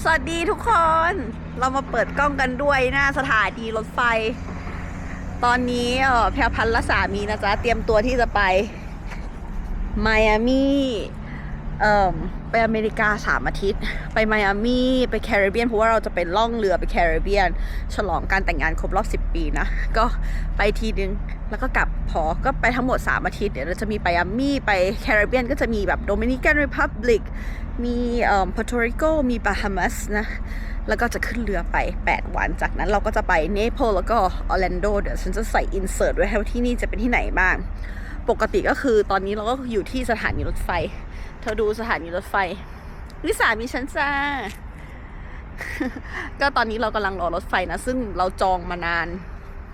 สวัสดีทุกคน เรามาเปิดกล้องกันด้วยหน้าสถานีรถไฟ ตอนนี้แพรวพรรณและสามีนะจ๊ะเตรียมตัวที่จะไปไมอามี่ไปอเมริกา3 อาทิตย์ไปไมอามี่ไปแคริบเบียนเพราะว่าเราจะไปล่องเรือไปแคริบเบียนฉลองการแต่งงานครบรอบ10 ปีนะก็ไปทีนึงแล้วก็กลับก็ไปทั้งหมด3 อาทิตย์เดี๋ยวเราจะมีไปไมอามี่ไปแคริบเบียนก็จะมีแบบ Dominican Republic มีPuerto Rico มี Bahamas นะแล้วก็จะขึ้นเรือไป8 วันจากนั้นเราก็จะไป Naples แล้วก็ Orlando เดี๋ยวฉันจะใส่ insert ไว้ให้ว่าที่นี่จะเป็นที่ไหนบ้างปกติก็คือตอนนี้เราก็อยู่ที่สถานีรถไฟเธอดูสถานีรถไฟวิสามีฉันจ้า ก็ตอนนี้เรากำลังรอรถไฟนะซึ่งเราจองมานาน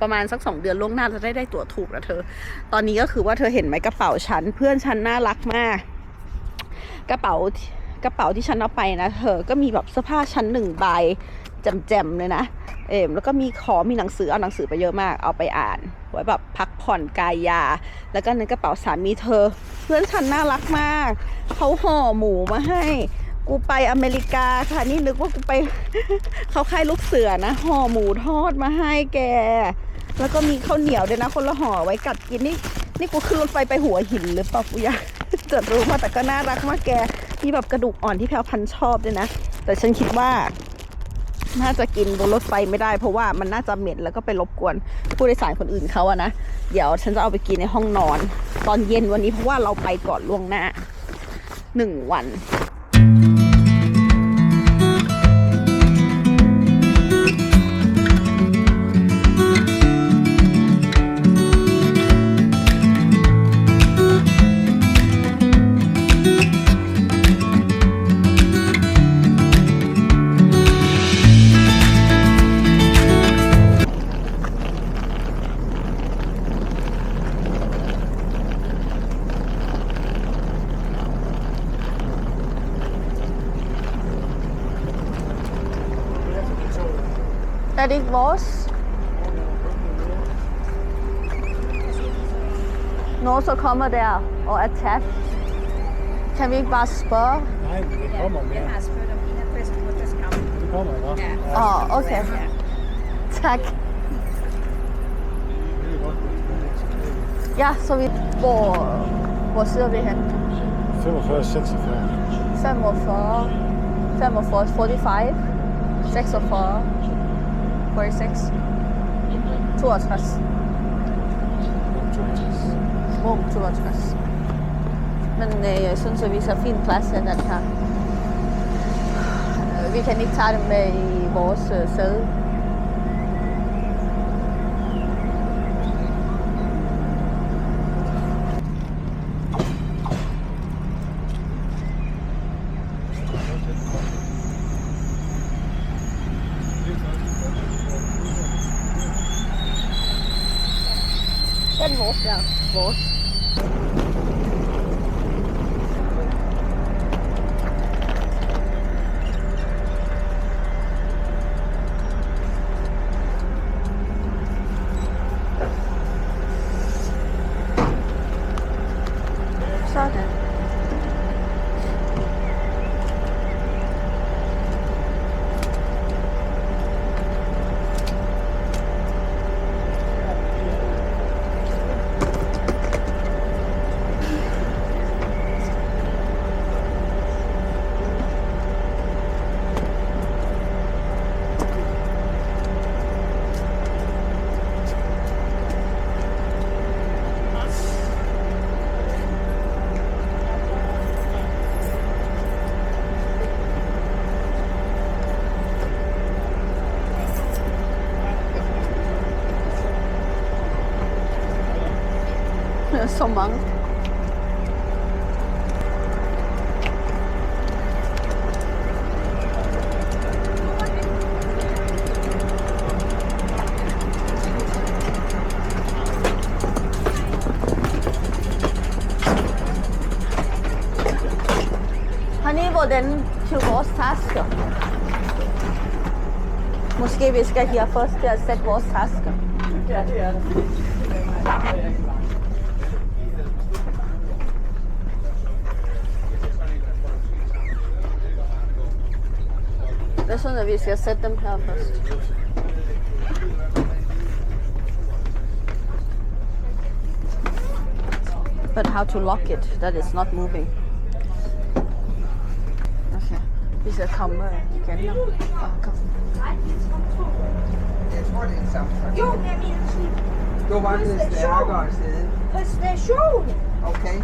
ประมาณสัก2 เดือนล่วงหน้าจะได้ตั๋วถูกนะเธอตอนนี้ก็คือว่าเธอเห็นไหมกระเป๋าฉันเพื่อนฉันน่ารักมากกระเป๋าที่ฉันเอาไปนะเธอก็มีแบบเสื้อผ้าชั้น1 ใบแจ่มๆเลยนะแล้วก็มีหนังสือเอาหนังสือไปเยอะมากเอาไปอ่านไว้แบบพักผ่อนกายยาแล้วก็ในกระเป๋าสามีเธอเพื่อนฉันน่ารักมากเขาห่อหมูมาให้กูไปอเมริกาค่ะนี่นึกว่ากูไป เขาค่ายลูกเสือนะห่อหมูทอดมาให้แกแล้วก็มีข้าวเหนียวด้วยนะคนละห่อไว้กัดกินนี่กูขึ้นรถไฟไปหัวหินหรือเปล่ากูอยากจะรู้มาแต่ก็น่ารักมากแกมีแบบกระดูกอ่อนที่แพรวพันชอบด้วยนะแต่ฉันคิดว่าน่าจะกินบนรถไฟไม่ได้เพราะว่ามันน่าจะเหม็นแล้วก็ไปรบกวนผู้โดยสารคนอื่นเขาอะนะเดี๋ยวฉันจะเอาไปกินในห้องนอนตอนเย็นวันนี้เพราะว่าเราไปก่อนล่วงหน้า1 วันErik was no så kommer der og er tæt kan vi ikke bare spørge Nej, det kommer mere. Jeg har spurgt om en af bedstemutters gamle. Det kommer ikke. okay tak ja så vi hvor sidder vi hen 45, 46. 45 45 46 46 62 62 men jeg synes at vi har fin plads af den her vi kan ikke tage det med i vores sæde Den vores, ja. Vores. Sådan. Så mange. Honey, hvordan til vores tasker? Måske vi skal her først til at sætte vores tasker. Ja, det er det. This one we just set them here first. But how to lock it that it's not moving? Okay. Hvis jeg kommer igen nu. Kom. Jeg tror, det er en samfund. Jo, jeg mener, Du var blevet stærkere siden. på station. Okay.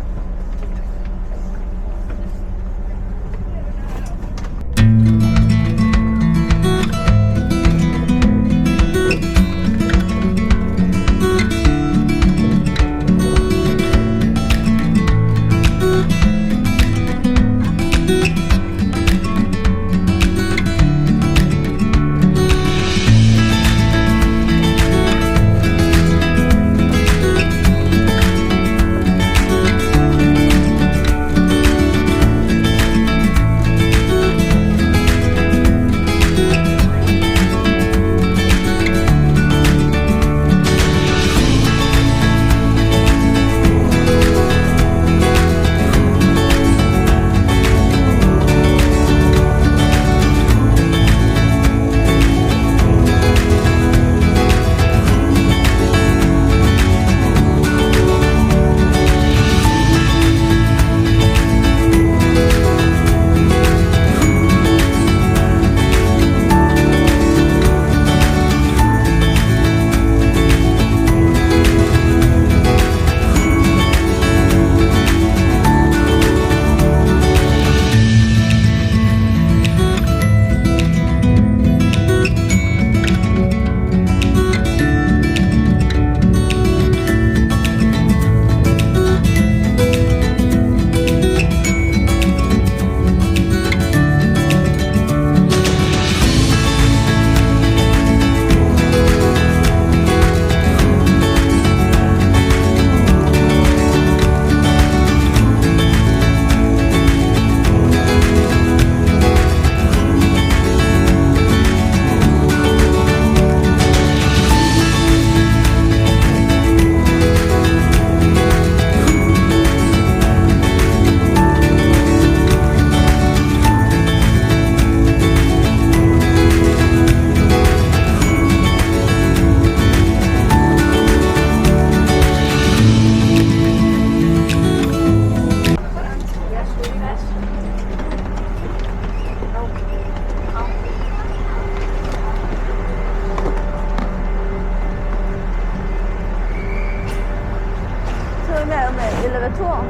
elevator.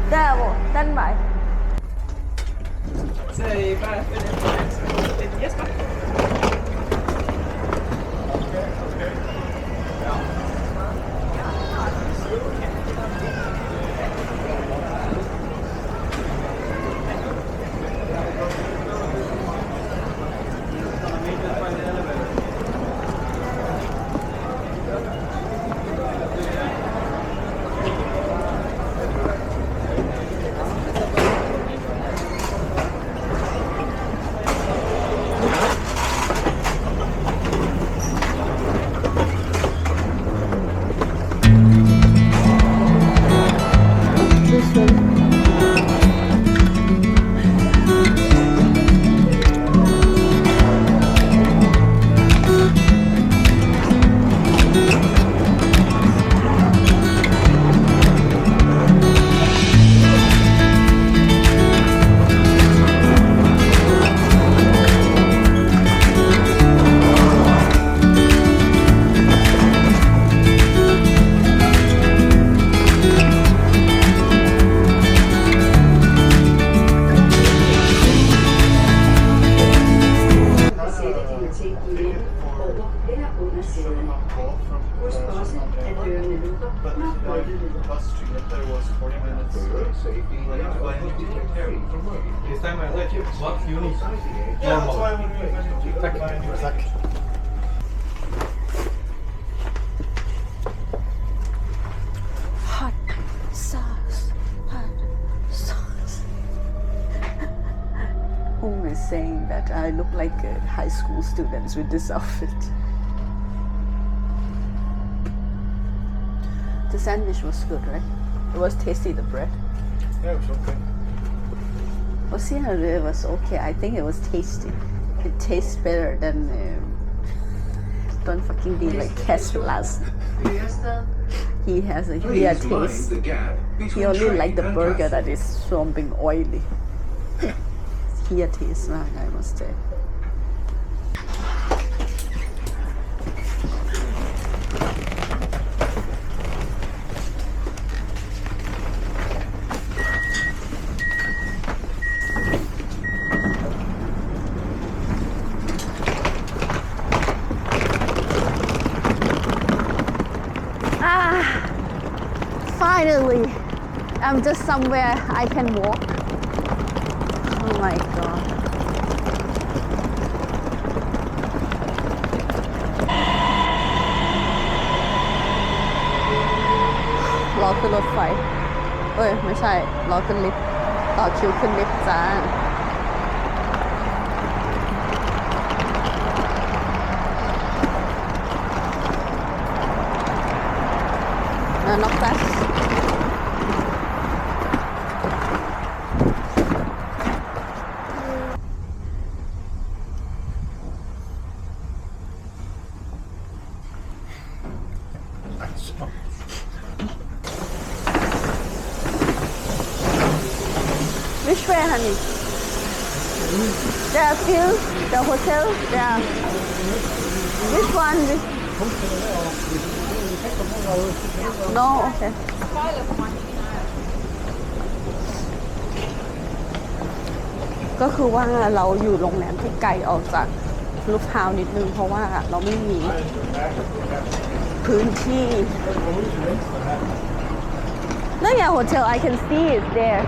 Der hvor, den vej. Så bare det er Jesper. Hot sauce, hot sauce. Who is saying that I look like high school students with this outfit? The sandwich was good, right? It was tasty, the bread. Yeah, it was okay. Oceanary was okay. I think it was tasty. It tastes better than don't fucking be like Castellas. He has a here taste. He only like the burger that is something oily. Here taste, I must say. Finally, I'm just somewhere I can walk. Oh my god. รอขึ้นรถไฟไม่ใช่รอขึ้นลิฟต์ต่อคิวขึ้นลิฟต์จ้าน็อกแฟสWhich way, honey? There are few, the hotel, there. Which one? No, okay. ก็คือว่าเราอยู่โรงแรมที่ไกลออกจากลูกทาวน์นิดนึงเพราะว่าเราไม่มีพื้นที่ No, yeah, hotel, I can see it there.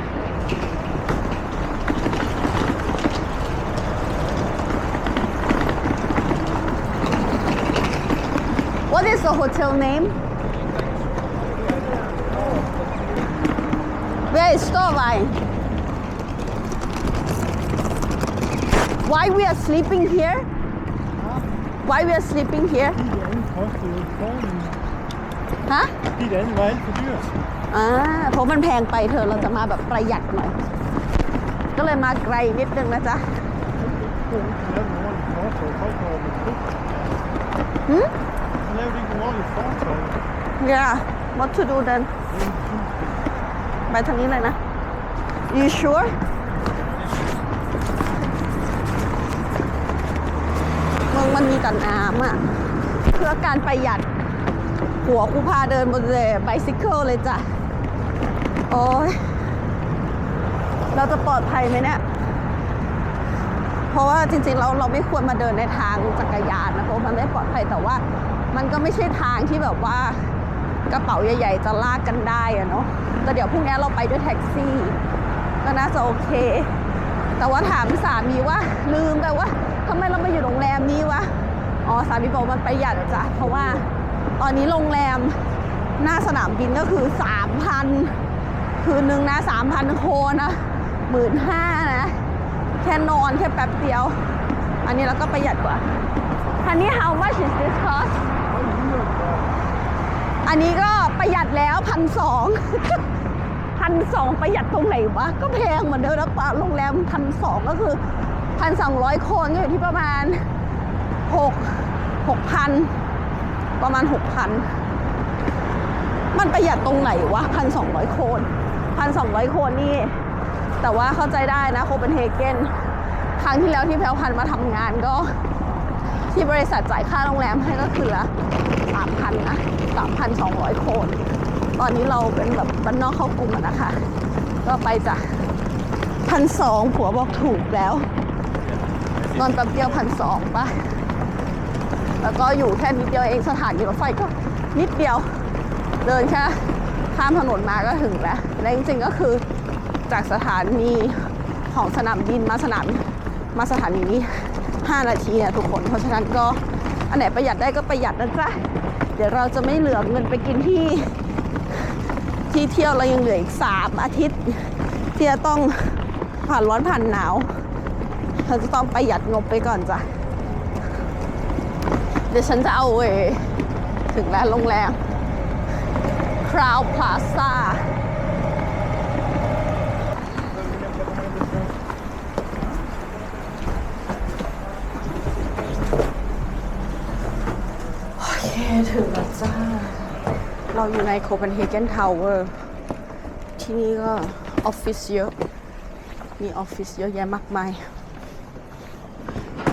What is the hotel name? Where is Stowline? Why we are sleeping here? Why we are sleeping here? Huh? ที่แดนไว้คือเดือด เพราะมันแพงไปเธอเราจะมาแบบประหยัดหน่อย ก็เลยมาไกลนิดนึงนะจ๊ะYeah, what to do then? ไปทางนี้เลยนะ You sure? เมืองมันมีแต่น้ำอ่ะเพื่อการประหยัดหัวกูพาเดินบนไบซิเคิลเลยจ้ะโอ้ยเราจะปลอดภัยไหมเนี่ยเพราะว่าจริงๆเราไม่ควรมาเดินในทางจักรยานนะเพราะมันไม่ปลอดภัยแต่ว่ามันก็ไม่ใช่ทางที่แบบว่ากระเป๋าใหญ่ๆจะลากกันได้อะเนาะแต่เดี๋ยวพรุ่งนี้เราไปด้วยแท็กซี่ก็น่าจะโอเคแต่ว่าถามสามีว่าลืมไปว่าทำไมเรามาอยู่โรงแรมนี้วะอ๋อสามีบอกมันประหยัดจ้ะเพราะว่าตอนนี้โรงแรมหน้าสนามบินก็คือ 3,000 คืนนึงนะ 3,000 โคนะ 15,000 นะแค่นอนแค่แป๊บเดียวอันนี้เราก็ประหยัดกว่าอันนี้ how much is this cost อันนี้ก็ประหยัดแล้ว 1,200 1,200 ประหยัดตรงไหนวะก็แพงเหมือนเดิมแล้วป่ะโรงแรม 1,200 ก็คือ 1,200 คนก็อยู่ที่ประมาณ 6,000 ประมาณ 6,000 มันประหยัดตรงไหนวะ 1,200 คน 1,200 คนนี่แต่ว่าเข้าใจได้นะโคเปนเฮเกนครั้งที่แล้วที่แพรวพันธุ์มาทำงานก็ที่บริษัทจ่ายค่าโรงแรมให้ก็คือ 3,000 นะ 3,200 คน ตอนนี้เราเป็นแบบบ้านนอกเข้ากรุงนะคะ ก็ไปจ้ะ 1,200 ผัวบอกถูกแล้วนอนแป๊บเดียว 1,200 ป่ะแล้วก็อยู่แค่นิดเดียวเองสถานีรถไฟก็นิดเดียวเดินแค่ข้ามถนนมาก็ถึงแล้วและจริงๆก็คือจากสถานีของสนามบินมาสถานีนี้5 นาทีนะทุกคนเพราะฉะนั้นก็อันไหนประหยัดได้ก็ประหยัดนะจ๊ะเดี๋ยวเราจะไม่เหลือเงินไปกินที่เที่ยวเรายังเหลืออีก3 อาทิตย์ที่จะต้องผ่านร้อนผ่านหนาวเราจะต้องประหยัดงบไปก่อนจ้ะเดี๋ยวฉันจะเอาถึงแล้วโรงแรม Crown Plaza เราอยู่ในโคเปนเฮเกนทาวเวอร์ที่นี่ก็ออฟฟิศเยอะมีออฟฟิศเยอะแยะมากมาย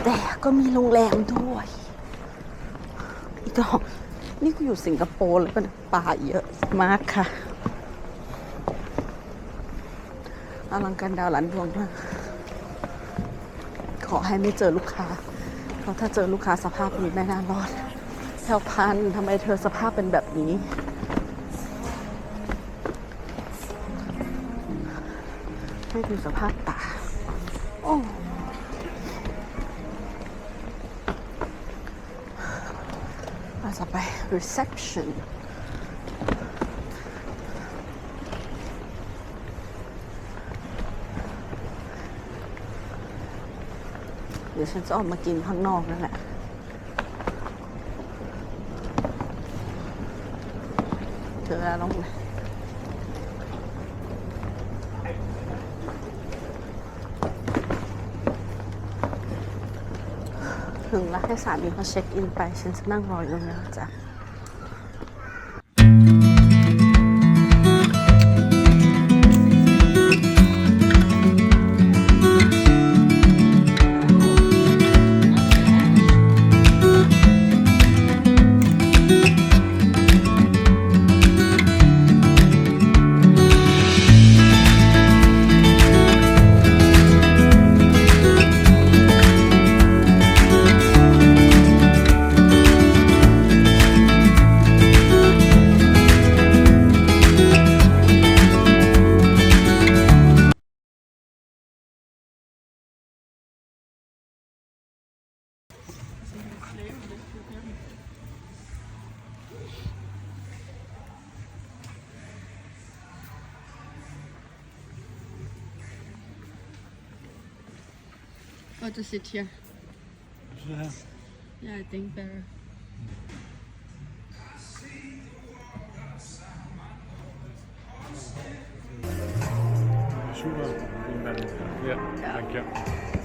แต่ก็มีโรงแรมด้วยอีกดอกนี่กูอยู่สิงคโปร์แล้วเป็นป่าเยอะมากค่ะอลังการดาวหลันดวงมากขอให้ไม่เจอลูกค้าเพราะถ้าเจอลูกค้าสภาพนี้ไม่น่ารอดแถวพันทำไมเธอสภาพเป็นแบบนี้ให้ดูสภาพป่าโอ้เราจะไป reception เดี๋ยวฉันจะออกมากินข้างนอกนั่นแหละเธอลงเลยถึงแล้วให้สามีเขาเช็คอินไปฉันจะนั่งรออยู่นะจ๊ะOr to sit here. Yeah. Yeah, I think better. Sure. Yeah. Thank you.